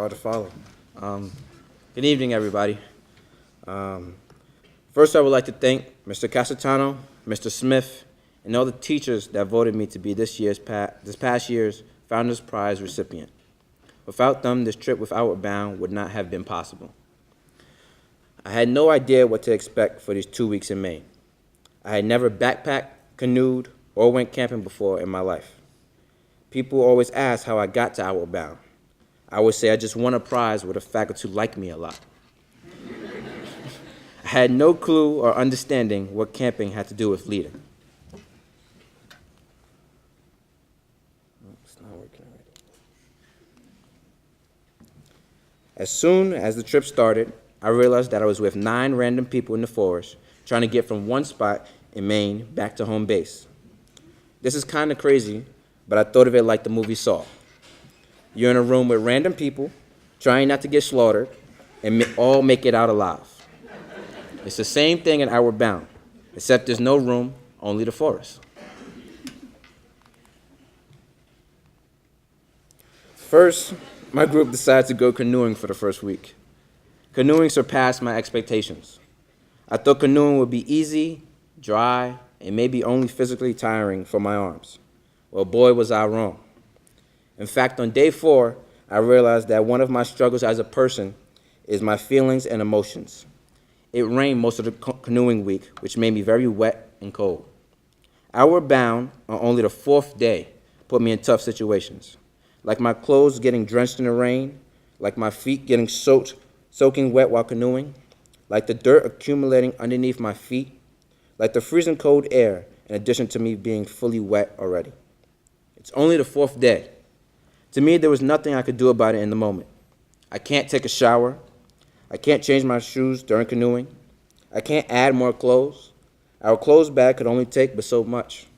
hard to follow. Good evening, everybody. First, I would like to thank Mr. Casatano, Mr. Smith, and all the teachers that voted me to be this past year's Founders Prize recipient. Without them, this trip with Outward Bound would not have been possible. I had no idea what to expect for these 2 weeks in Maine. I had never backpacked, canoed, or went camping before in my life. People always ask how I got to Outward Bound. I would say I just won a prize where the faculty liked me a lot. I had no clue or understanding what camping had to do with leading. It's not working already. As soon as the trip started, I realized that I was with 9 random people in the forest trying to get from one spot in Maine back to home base. This is kind of crazy, but I thought of it like the movie Saw. You're in a room with random people trying not to get slaughtered and all make it out alive. It's the same thing in Outward Bound, except there's no room, only the forest. First, my group decided to go canoeing for the first week. Canoeing surpassed my expectations. I thought canoeing would be easy, dry, and maybe only physically tiring for my arms. Well, boy, was I wrong. In fact, on day 4, I realized that one of my struggles as a person is my feelings and emotions. It rained most of the canoeing week, which made me very wet and cold. Outward Bound, on only the 4th day, put me in tough situations, like my clothes getting drenched in the rain, like my feet getting soaking wet while canoeing, like the dirt accumulating underneath my feet, like the freezing cold air, in addition to me being fully wet already. It's only the 4th day. To me, there was nothing I could do about it in the moment. I can't take a shower. I can't change my shoes during canoeing. I can't add more clothes. Our clothes bag could only take but so much.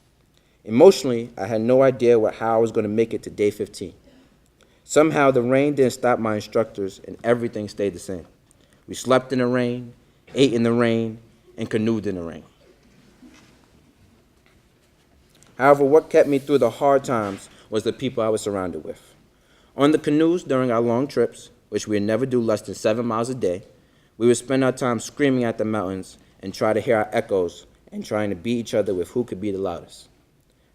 Emotionally, I had no idea how I was going to make it to day 15. Somehow, the rain didn't stop my instructors, and everything stayed the same. We slept in the rain, ate in the rain, and canoed in the rain. However, what kept me through the hard times was the people I was surrounded with. On the canoes during our long trips, which we would never do less than 7 miles a day, we would spend our time screaming at the mountains and try to hear our echoes and trying to beat each other with who could be the loudest.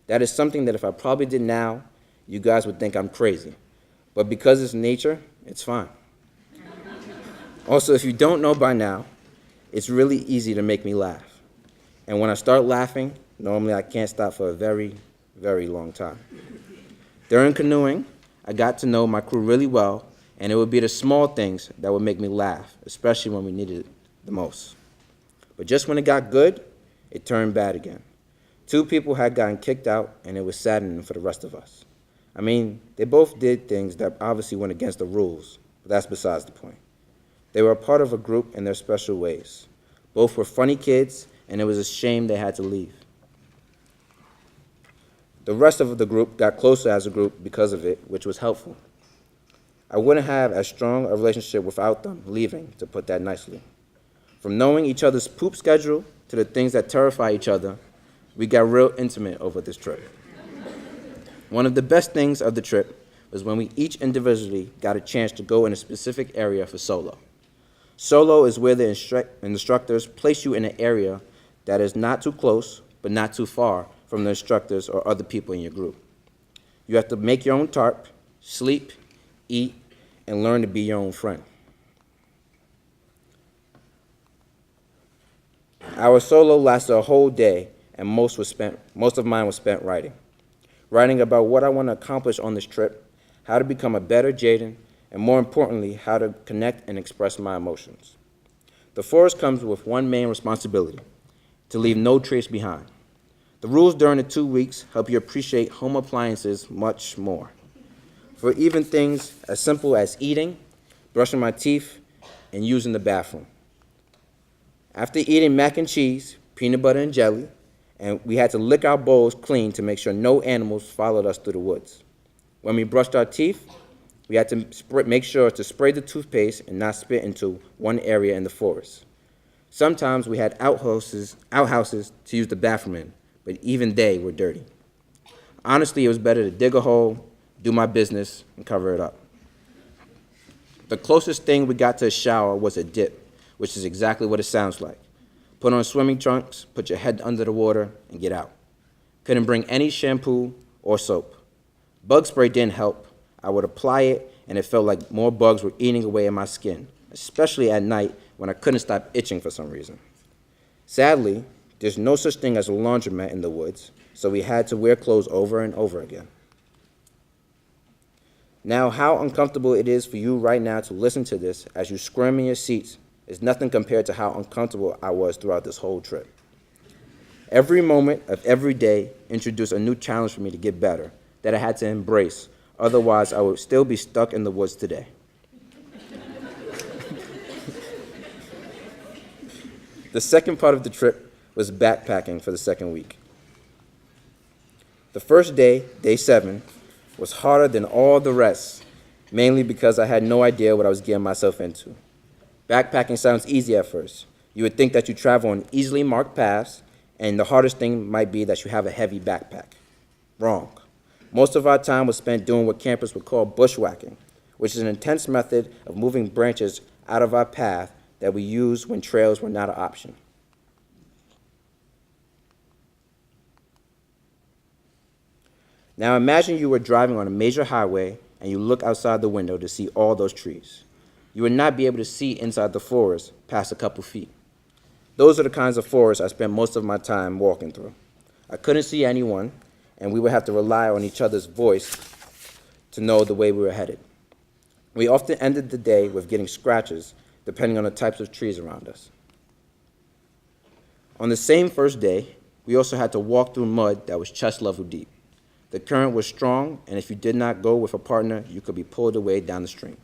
That is something that if I probably did now, you guys would think I'm crazy. But because it's nature, it's fine. Also, if you don't know by now, it's really easy to make me laugh. And when I start laughing, normally I can't stop for a very, very long time. During canoeing, I got to know my crew really well, and it would be the small things that would make me laugh, especially when we needed it the most. But just when it got good, it turned bad again. 2 people had gotten kicked out, and it was saddening for the rest of us. I mean, they both did things that obviously went against the rules, but that's besides the point. They were a part of a group in their special ways. Both were funny kids, and it was a shame they had to leave. The rest of the group got closer as a group because of it, which was helpful. I wouldn't have as strong a relationship without them leaving, to put that nicely. From knowing each other's poop schedule to the things that terrify each other, we got real intimate over this trip. One of the best things of the trip was when we each individually got a chance to go in a specific area for solo. Solo is where the instructors place you in an area that is not too close, but not too far from the instructors or other people in your group. You have to make your own tarp, sleep, eat, and learn to be your own friend. Our solo lasted a whole day, and most of mine was spent writing. Writing about what I want to accomplish on this trip, how to become a better Jayden, and more importantly, how to connect and express my emotions. The forest comes with one main responsibility: to leave no trace behind. The rules during the 2 weeks help you appreciate home appliances much more. For even things as simple as eating, brushing my teeth, and using the bathroom. After eating mac and cheese, peanut butter and jelly, and we had to lick our bowls clean to make sure no animals followed us through the woods. When we brushed our teeth, we had to make sure to spray the toothpaste and not spit into one area in the forest. Sometimes we had outhouses to use the bathroom in, but even they were dirty. Honestly, it was better to dig a hole, do my business, and cover it up. The closest thing we got to a shower was a dip, which is exactly what it sounds like. Put on swimming trunks, put your head under the water, and get out. Couldn't bring any shampoo or soap. Bug spray didn't help. I would apply it, and it felt like more bugs were eating away at my skin, especially at night when I couldn't stop itching for some reason. Sadly, there's no such thing as a laundromat in the woods, so we had to wear clothes over and over again. Now, how uncomfortable it is for you right now to listen to this as you squirm in your seats is nothing compared to how uncomfortable I was throughout this whole trip. Every moment of every day introduced a new challenge for me to get better that I had to embrace, otherwise I would still be stuck in the woods today. The second part of the trip was backpacking for the second week. The first day, day 7, was harder than all the rest, mainly because I had no idea what I was getting myself into. Backpacking sounds easy at first. You would think that you travel on easily marked paths, and the hardest thing might be that you have a heavy backpack. Wrong. Most of our time was spent doing what campers would call bushwhacking, which is an intense method of moving branches out of our path that we used when trails were not an option. Now imagine you were driving on a major highway and you look outside the window to see all those trees. You would not be able to see inside the forest past a couple feet. Those are the kinds of forests I spent most of my time walking through. I couldn't see anyone, and we would have to rely on each other's voice to know the way we were headed. We often ended the day with getting scratches, depending on the types of trees around us. On the same first day, we also had to walk through mud that was chest level deep. The current was strong, and if you did not go with a partner, you could be pulled away down the stream.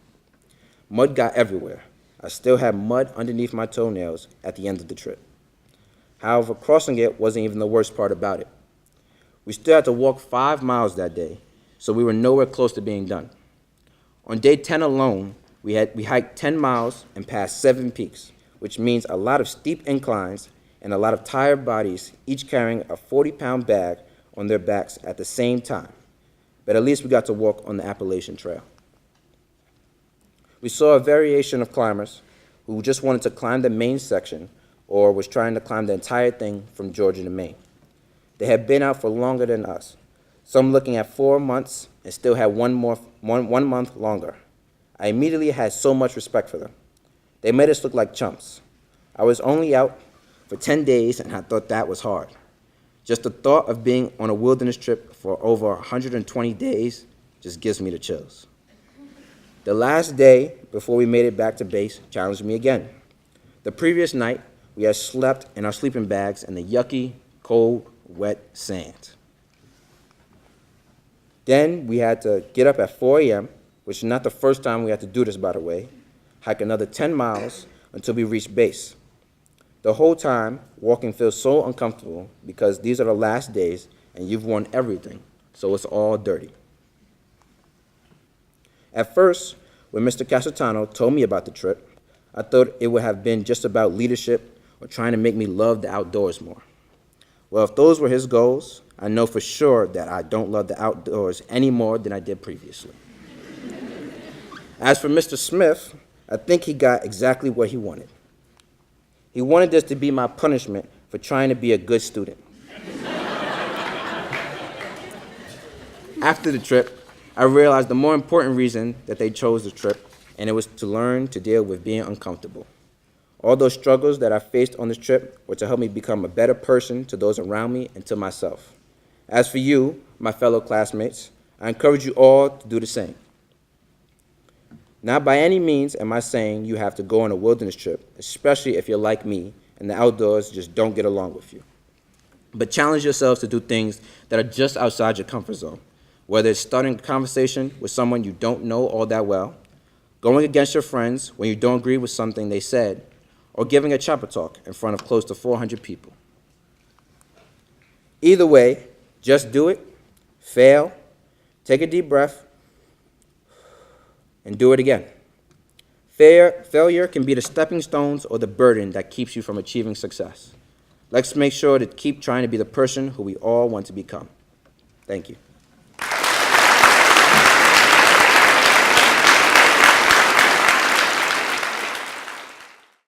Mud got everywhere. I still had mud underneath my toenails at the end of the trip. However, crossing it wasn't even the worst part about it. We still had to walk 5 miles that day, so we were nowhere close to being done. On day 10 alone, we hiked 10 miles and passed 7 peaks, which means a lot of steep inclines and a lot of tired bodies, each carrying a 40-pound bag on their backs at the same time. But at least we got to walk on the Appalachian Trail. We saw a variation of climbers who just wanted to climb the Maine section or was trying to climb the entire thing from Georgia to Maine. They had been out for longer than us, some looking at 4 months and still had one month longer. I immediately had so much respect for them. They made us look like chumps. I was only out for 10 days and I thought that was hard. Just the thought of being on a wilderness trip for over 120 days just gives me the chills. The last day before we made it back to base challenged me again. The previous night, we had slept in our sleeping bags in the yucky, cold, wet sand. Then we had to get up at 4 a.m., which is not the first time we had to do this, by the way, hike another 10 miles until we reached base. The whole time, walking feels so uncomfortable because these are the last days and you've worn everything, so it's all dirty. At first, when Mr. Casatano told me about the trip, I thought it would have been just about leadership or trying to make me love the outdoors more. Well, if those were his goals, I know for sure that I don't love the outdoors any more than I did previously. As for Mr. Smith, I think he got exactly what he wanted. He wanted this to be my punishment for trying to be a good student. After the trip, I realized the more important reason that they chose the trip, and it was to learn to deal with being uncomfortable. All those struggles that I faced on this trip were to help me become a better person to those around me and to myself. As for you, my fellow classmates, I encourage you all to do the same. Not by any means am I saying you have to go on a wilderness trip, especially if you're like me and the outdoors just don't get along with you. But challenge yourselves to do things that are just outside your comfort zone, whether it's starting a conversation with someone you don't know all that well, going against your friends when you don't agree with something they said, or giving a chopper talk in front of close to 400 people. Either way, just do it, fail, take a deep breath, and do it again. Failure can be the stepping stones or the burden that keeps you from achieving success. Let's make sure to keep trying to be the person who we all want to become. Thank you.